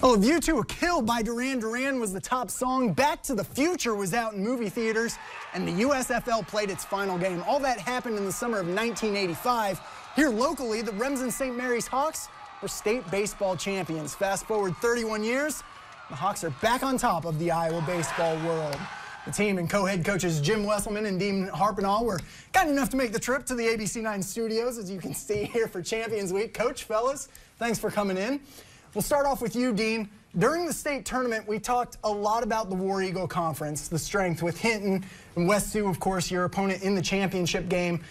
Oh, View to a Kill by Duran Duran was the top song. Back to the Future was out in movie theaters, and the USFL played its final game. All that happened in the summer of 1985. Here locally, the Remsen St. Mary's Hawks were state baseball champions. Fast forward 31 years, the Hawks are back on top of the Iowa baseball world. The team and co-head coaches Jim Wesselman and Dean Harpenall were kind enough to make the trip to the ABC9 studios, as you can see here for Champions Week. Coach, fellas, thanks for coming in. We'll start off with you, Dean. During the state tournament, we talked a lot about the War Eagle Conference, the strength with Hinton and West Sioux, of course, your opponent in the championship game.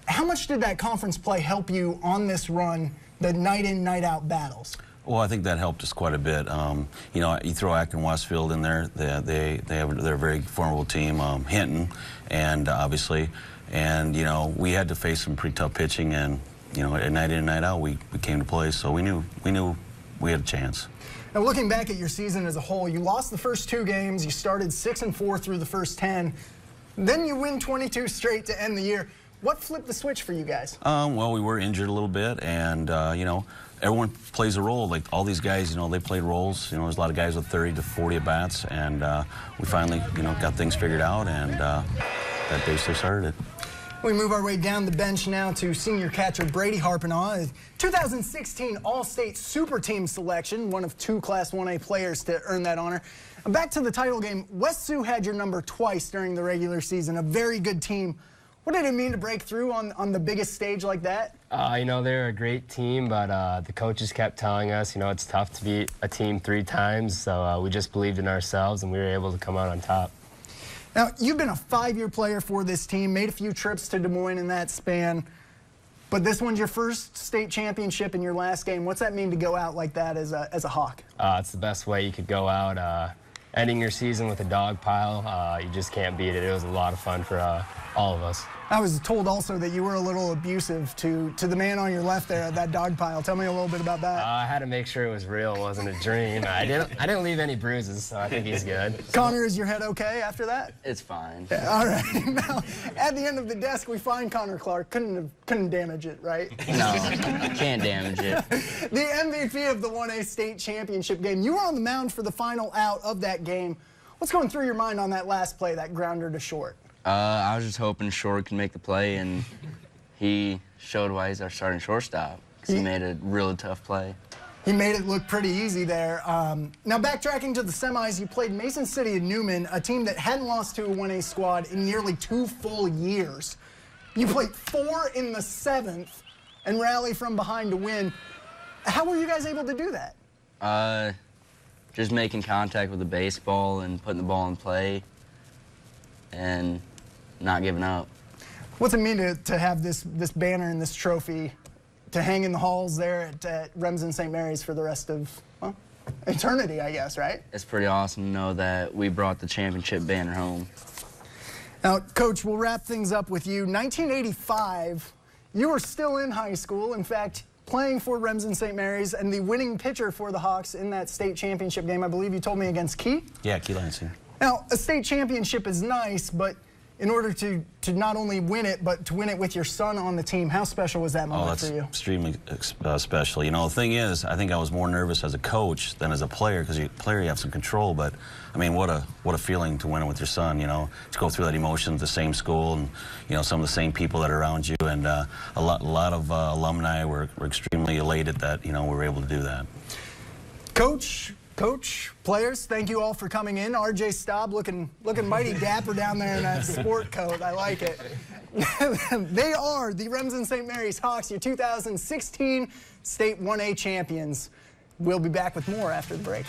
How much did that conference play help you on this run, the night-in, night-out battles? Well, I think that helped us quite a bit. You know, you throw Akron Westfield in there; they're a very formidable team. Hinton, and obviously, and you know, we had to face some pretty tough pitching, and you know, at night in and night out, we came to play, so we knew we had a chance. Now, looking back at your season as a whole, you lost the first 2 games. You started 6-4 through the first 10. Then you win 22 straight to end the year. What flipped the switch for you guys? Well, we were injured a little bit, and you know, everyone plays a role. Like all these guys, you know, they played roles. You know, there's a lot of guys with 30 to 40 at bats, and we finally, you know, got things figured out, and that basically started it. We move our way down the bench now to senior catcher Brady Harpenall, 2016 All-State Super Team selection, one of 2 Class 1A players to earn that honor. Back to the title game, West Sioux had your number twice during the regular season, a very good team. What did it mean to break through on the biggest stage like that? You know, they're a great team, but the coaches kept telling us, you know, it's tough to beat a team 3 times, so we just believed in ourselves, and we were able to come out on top. Now, you've been a 5-year player for this team, made a few trips to Des Moines in that span, but this one's your first state championship in your last game. What's that mean to go out like that as a Hawk? It's the best way you could go out. Ending your season with a dog pile, you just can't beat it. It was a lot of fun for all of us. I was told also that you were a little abusive to the man on your left there at that dog pile. Tell me a little bit about that. I had to make sure it was real, it wasn't a dream. I didn't leave any bruises, so I think he's good. Connor, is your head okay after that? It's fine. Yeah, all right. Now, at the end of the desk, we find Connor Clark. Couldn't damage it, right? No, can't damage it. The MVP of the 1A state championship game. You were on the mound for the final out of that game. What's going through your mind on that last play, that grounder to short? I was just hoping Short could make the play, and he showed why he's our starting shortstop, because he made a really tough play. He made it look pretty easy there. Now, backtracking to the semis, you played Mason City and Newman, a team that hadn't lost to a 1A squad in nearly 2 full years. You played 4 in the 7th and rally from behind to win. How were you guys able to do that? Just making contact with the baseball and putting the ball in play and not giving up. What's it mean to have this banner and this trophy to hang in the halls there at Remsen St. Mary's for the rest of, well, eternity, I guess, right? It's pretty awesome to know that we brought the championship banner home. Now, Coach, we'll wrap things up with you. 1985, you were still in high school. In fact, playing for Remsen St. Mary's and the winning pitcher for the Hawks in that state championship game, I believe you told me, against Key? Yeah, Key Lansing. Now, a state championship is nice, but in order to not only win it, but to win it with your son on the team, how special was that moment for you? That's extremely special. You know, the thing is, I think I was more nervous as a coach than as a player, because as a player you have some control, but I mean, what a feeling to win it with your son, you know, to go through that emotion, the same school, and, you know, some of the same people that are around you, and a lot of alumni were extremely elated that, you know, we were able to do that. Coach, players, thank you all for coming in. RJ Staub looking mighty dapper down there in that sport coat. I like it. They are the Remsen St. Mary's Hawks, your 2016 State 1A champions. We'll be back with more after the break.